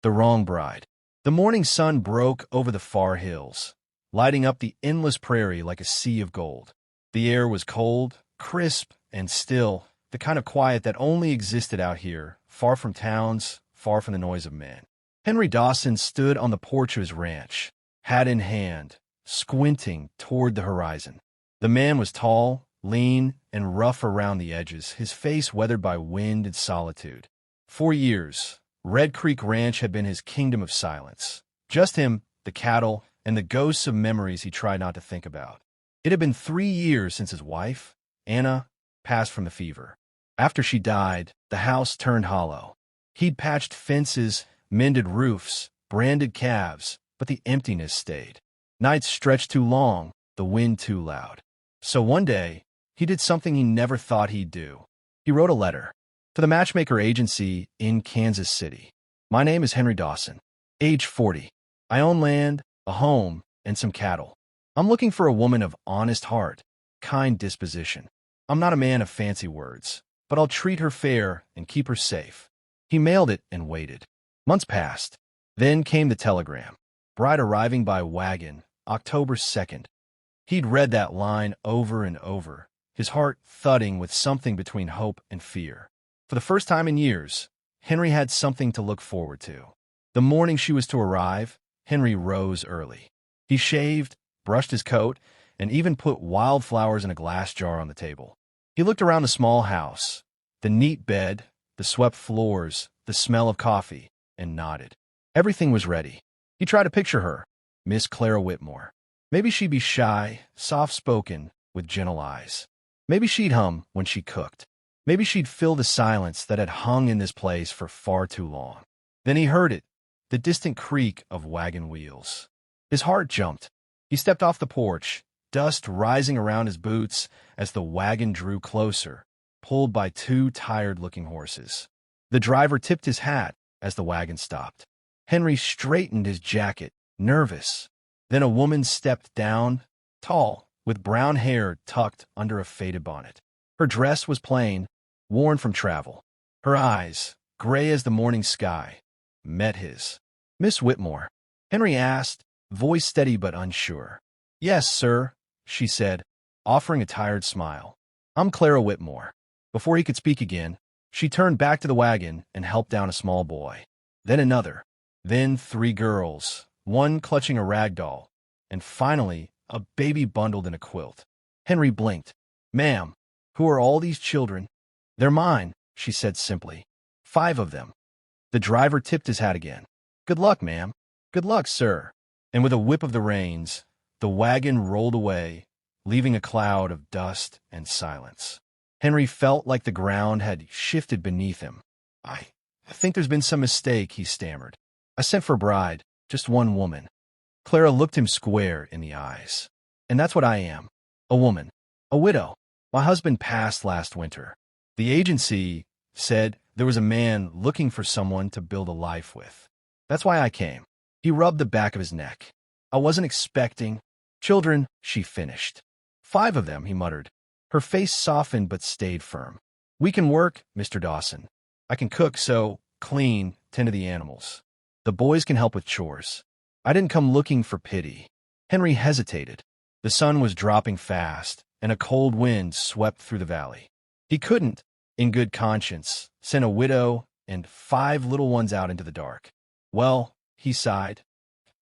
The wrong bride. The morning sun broke over the far hills, lighting up the endless prairie like a sea of gold. The air was cold, crisp, and still, the kind of quiet that only existed out here, far from towns, far from the noise of men. Henry Dawson stood on the porch of his ranch, hat in hand, squinting toward the horizon. The man was tall, lean, and rough around the edges, his face weathered by wind and solitude. For years, Red Creek Ranch had been his kingdom of silence. Just him, the cattle, and the ghosts of memories he tried not to think about. It had been 3 years since his wife, Anna, passed from the fever. After she died, the house turned hollow. He'd patched fences, mended roofs, branded calves, but the emptiness stayed. Nights stretched too long, the wind too loud. So one day, he did something he never thought he'd do. He wrote a letter to the matchmaker agency in Kansas City. My name is Henry Dawson, age 40. I own land, a home, and some cattle. I'm looking for a woman of honest heart, kind disposition. I'm not a man of fancy words, but I'll treat her fair and keep her safe. He mailed it and waited. Months passed. Then came the telegram. Bride arriving by wagon, October 2nd. He'd read that line over and over, his heart thudding with something between hope and fear. For the first time in years, Henry had something to look forward to. The morning she was to arrive, Henry rose early. He shaved, brushed his coat, and even put wildflowers in a glass jar on the table. He looked around the small house, the neat bed, the swept floors, the smell of coffee, and nodded. Everything was ready. He tried to picture her, Miss Clara Whitmore. Maybe she'd be shy, soft-spoken, with gentle eyes. Maybe she'd hum when she cooked. Maybe she'd fill the silence that had hung in this place for far too long. Then he heard it, the distant creak of wagon wheels. His heart jumped. He stepped off the porch, dust rising around his boots as the wagon drew closer, pulled by 2 tired-looking horses. The driver tipped his hat as the wagon stopped. Henry straightened his jacket, nervous. Then a woman stepped down, tall, with brown hair tucked under a faded bonnet. Her dress was plain, worn from travel. Her eyes, gray as the morning sky, met his. "Miss Whitmore?" Henry asked, voice steady but unsure. "Yes, sir," she said, offering a tired smile. "I'm Clara Whitmore." Before he could speak again, she turned back to the wagon and helped down a small boy. Then another. Then 3 girls, one clutching a rag doll, and finally a baby bundled in a quilt. Henry blinked. "Ma'am, who are all these children?" "They're mine," she said simply. 5 of them. The driver tipped his hat again. "Good luck, ma'am." "Good luck, sir." And with a whip of the reins, the wagon rolled away, leaving a cloud of dust and silence. Henry felt like the ground had shifted beneath him. I think there's been some mistake," he stammered. "I sent for a bride, just one woman." Clara looked him square in the eyes. "And that's what I am. A woman. A widow. My husband passed last winter. The agency said there was a man looking for someone to build a life with. That's why I came." He rubbed the back of his neck. "I wasn't expecting children," she finished. 5 of them," he muttered. Her face softened but stayed firm. "We can work, Mr. Dawson. I can cook, sew, clean, tend to the animals. The boys can help with chores. I didn't come looking for pity." Henry hesitated. The sun was dropping fast, and a cold wind swept through the valley. He couldn't, in good conscience, send a widow and 5 little ones out into the dark. "Well," he sighed,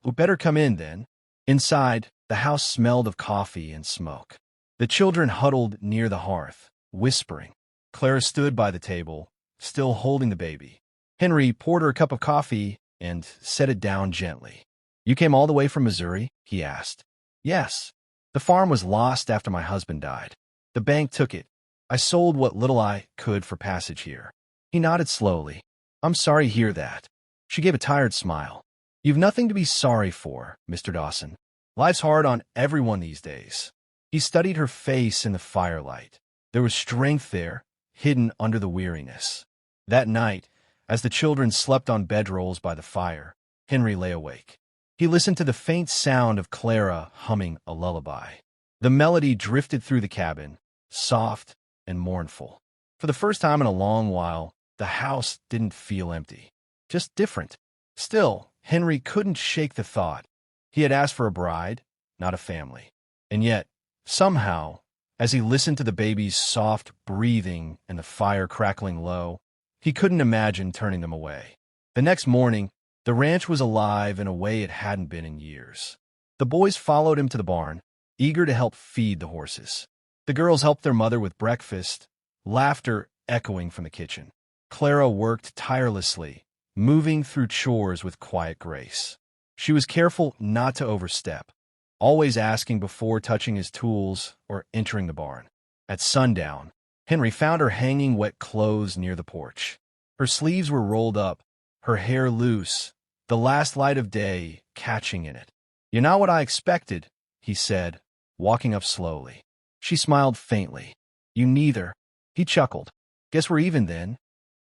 "we'd better come in then." Inside, the house smelled of coffee and smoke. The children huddled near the hearth, whispering. Clara stood by the table, still holding the baby. Henry poured her a cup of coffee and set it down gently. "You came all the way from Missouri?" he asked. "Yes. The farm was lost after my husband died. The bank took it. I sold what little I could for passage here." He nodded slowly. "I'm sorry to hear that." She gave a tired smile. "You've nothing to be sorry for, Mr. Dawson. Life's hard on everyone these days." He studied her face in the firelight. There was strength there, hidden under the weariness. That night, as the children slept on bedrolls by the fire, Henry lay awake. He listened to the faint sound of Clara humming a lullaby. The melody drifted through the cabin, soft and mournful. For the first time in a long while, the house didn't feel empty, just different. Still, Henry couldn't shake the thought. He had asked for a bride, not a family. And yet, somehow, as he listened to the baby's soft breathing and the fire crackling low, he couldn't imagine turning them away. The next morning, the ranch was alive in a way it hadn't been in years. The boys followed him to the barn, eager to help feed the horses. The girls helped their mother with breakfast, laughter echoing from the kitchen. Clara worked tirelessly, moving through chores with quiet grace. She was careful not to overstep, always asking before touching his tools or entering the barn. At sundown, Henry found her hanging wet clothes near the porch. Her sleeves were rolled up, her hair loose, the last light of day catching in it. "You're not what I expected," he said, walking up slowly. She smiled faintly. "You neither." He chuckled. "Guess we're even then."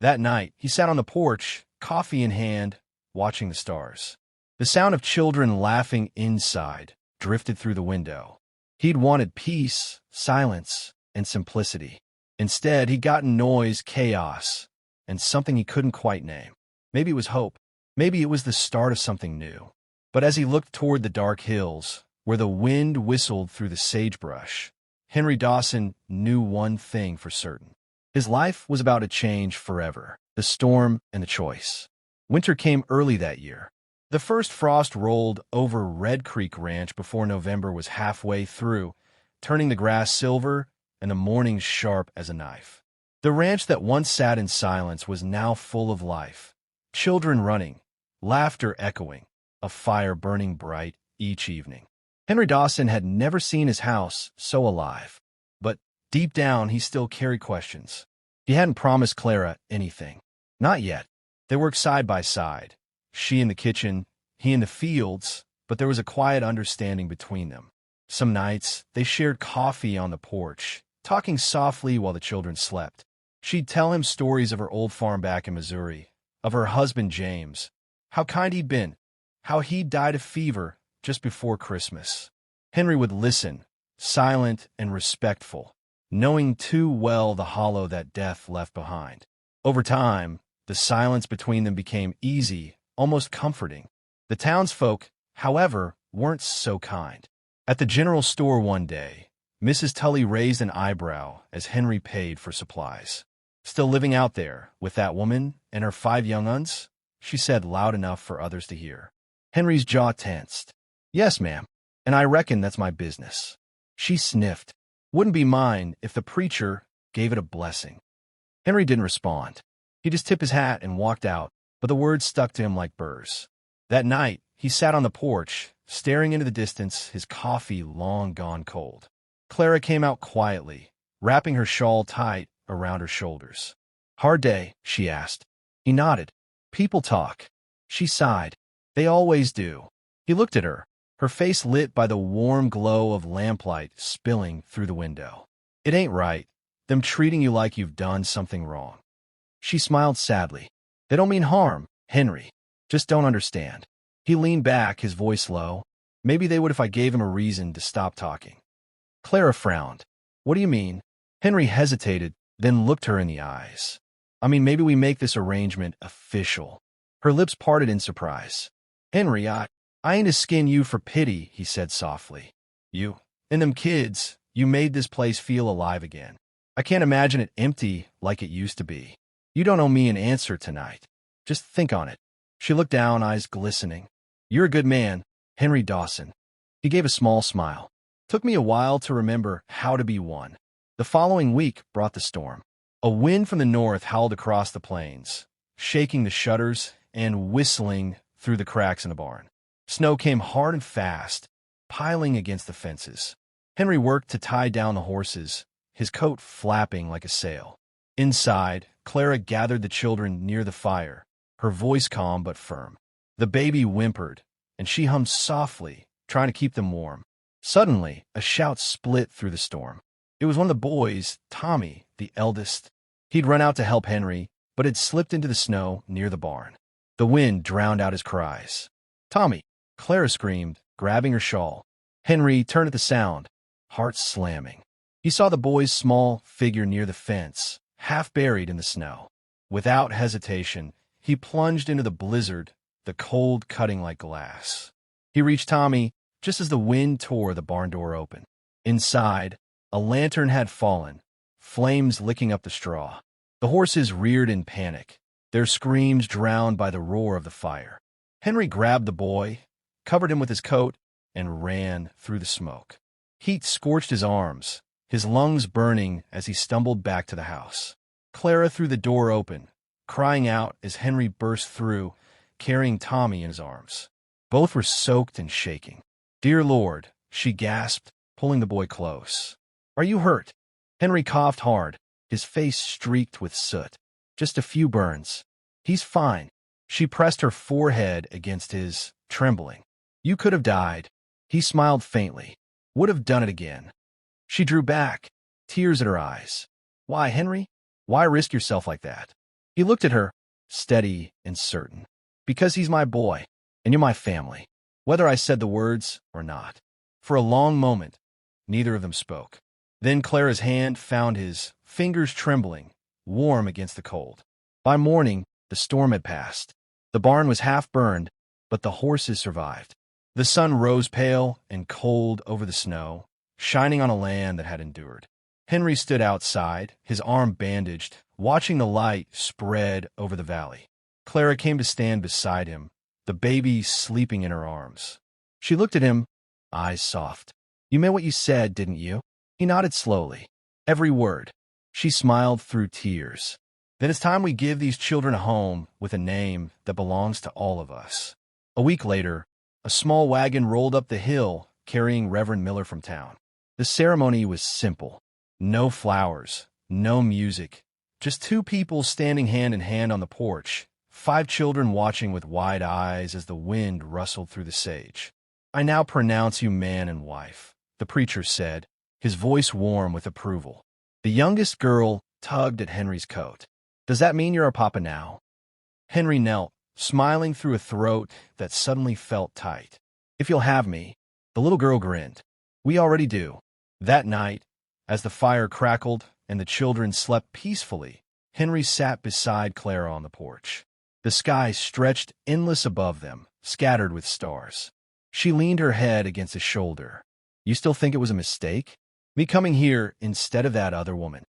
That night, he sat on the porch, coffee in hand, watching the stars. The sound of children laughing inside drifted through the window. He'd wanted peace, silence, and simplicity. Instead, he'd gotten noise, chaos, and something he couldn't quite name. Maybe it was hope. Maybe it was the start of something new. But as he looked toward the dark hills, where the wind whistled through the sagebrush, Henry Dawson knew one thing for certain. His life was about to change forever, the storm and the choice. Winter came early that year. The first frost rolled over Red Creek Ranch before November was halfway through, turning the grass silver and the mornings sharp as a knife. The ranch that once sat in silence was now full of life. Children running, laughter echoing, a fire burning bright each evening. Henry Dawson had never seen his house so alive. But deep down, he still carried questions. He hadn't promised Clara anything. Not yet. They worked side by side. She in the kitchen, he in the fields, but there was a quiet understanding between them. Some nights, they shared coffee on the porch, talking softly while the children slept. She'd tell him stories of her old farm back in Missouri, of her husband James, how kind he'd been, how he'd died of fever just before Christmas. Henry would listen, silent and respectful, knowing too well the hollow that death left behind. Over time, the silence between them became easy, almost comforting. The townsfolk, however, weren't so kind. At the general store one day, Mrs. Tully raised an eyebrow as Henry paid for supplies. "Still living out there, with that woman and her 5 young uns?" she said loud enough for others to hear. Henry's jaw tensed. "Yes, ma'am, and I reckon that's my business." She sniffed. "Wouldn't be mine if the preacher gave it a blessing." Henry didn't respond. He just tipped his hat and walked out, but the words stuck to him like burrs. That night, he sat on the porch, staring into the distance, his coffee long gone cold. Clara came out quietly, wrapping her shawl tight around her shoulders. "Hard day?" she asked. He nodded. "People talk." She sighed. "They always do." He looked at her, her face lit by the warm glow of lamplight spilling through the window. "It ain't right, them treating you like you've done something wrong." She smiled sadly. "They don't mean harm, Henry. Just don't understand." He leaned back, his voice low. "Maybe they would if I gave him a reason to stop talking." Clara frowned. "What do you mean?" Henry hesitated, then looked her in the eyes. "I mean, maybe we make this arrangement official." Her lips parted in surprise. "Henry, I ain't a skin you for pity," he said softly. "You and them kids, you made this place feel alive again. I can't imagine it empty like it used to be. You don't owe me an answer tonight. Just think on it." She looked down, eyes glistening. "You're a good man, Henry Dawson." He gave a small smile. "Took me a while to remember how to be one." The following week brought the storm. A wind from the north howled across the plains, shaking the shutters and whistling through the cracks in the barn. Snow came hard and fast, piling against the fences. Henry worked to tie down the horses, his coat flapping like a sail. Inside, Clara gathered the children near the fire, her voice calm but firm. The baby whimpered, and she hummed softly, trying to keep them warm. Suddenly, a shout split through the storm. It was one of the boys, Tommy, the eldest. He'd run out to help Henry, but had slipped into the snow near the barn. The wind drowned out his cries. "Tommy!" Clara screamed, grabbing her shawl. Henry turned at the sound, heart slamming. He saw the boy's small figure near the fence, half buried in the snow. Without hesitation, he plunged into the blizzard, the cold cutting like glass. He reached Tommy just as the wind tore the barn door open. Inside, a lantern had fallen, flames licking up the straw. The horses reared in panic, their screams drowned by the roar of the fire. Henry grabbed the boy, covered him with his coat, and ran through the smoke. Heat scorched his arms, his lungs burning as he stumbled back to the house. Clara threw the door open, crying out as Henry burst through, carrying Tommy in his arms. Both were soaked and shaking. "Dear Lord," she gasped, pulling the boy close. "Are you hurt?" Henry coughed hard, his face streaked with soot. "Just a few burns." "He's fine." She pressed her forehead against his, trembling. "You could have died." He smiled faintly. "Would have done it again." She drew back, tears at her eyes. "Why, Henry? Why risk yourself like that?" He looked at her, steady and certain. "Because he's my boy, and you're my family, whether I said the words or not." For a long moment, neither of them spoke. Then Clara's hand found his, fingers trembling, warm against the cold. By morning, the storm had passed. The barn was half burned, but the horses survived. The sun rose pale and cold over the snow, shining on a land that had endured. Henry stood outside, his arm bandaged, watching the light spread over the valley. Clara came to stand beside him, the baby sleeping in her arms. She looked at him, eyes soft. "You meant what you said, didn't you?" He nodded slowly. "Every word." She smiled through tears. "Then it's time we give these children a home with a name that belongs to all of us." A week later, a small wagon rolled up the hill carrying Reverend Miller from town. The ceremony was simple. No flowers, no music, just two people standing hand in hand on the porch, 5 children watching with wide eyes as the wind rustled through the sage. "I now pronounce you man and wife," the preacher said, his voice warm with approval. The youngest girl tugged at Henry's coat. "Does that mean you're a papa now?" Henry knelt, smiling through a throat that suddenly felt tight. "If you'll have me." The little girl grinned. "We already do." That night, as the fire crackled and the children slept peacefully, Henry sat beside Clara on the porch. The sky stretched endless above them, scattered with stars. She leaned her head against his shoulder. "You still think it was a mistake? Me coming here instead of that other woman?"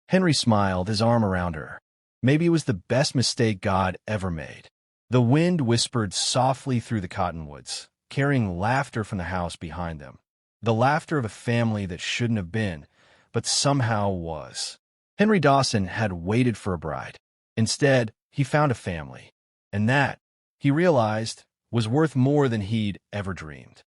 Henry smiled, his arm around her. "Maybe it was the best mistake God ever made." The wind whispered softly through the cottonwoods, carrying laughter from the house behind them. The laughter of a family that shouldn't have been, but somehow was. Henry Dawson had waited for a bride. Instead, he found a family. And that, he realized, was worth more than he'd ever dreamed.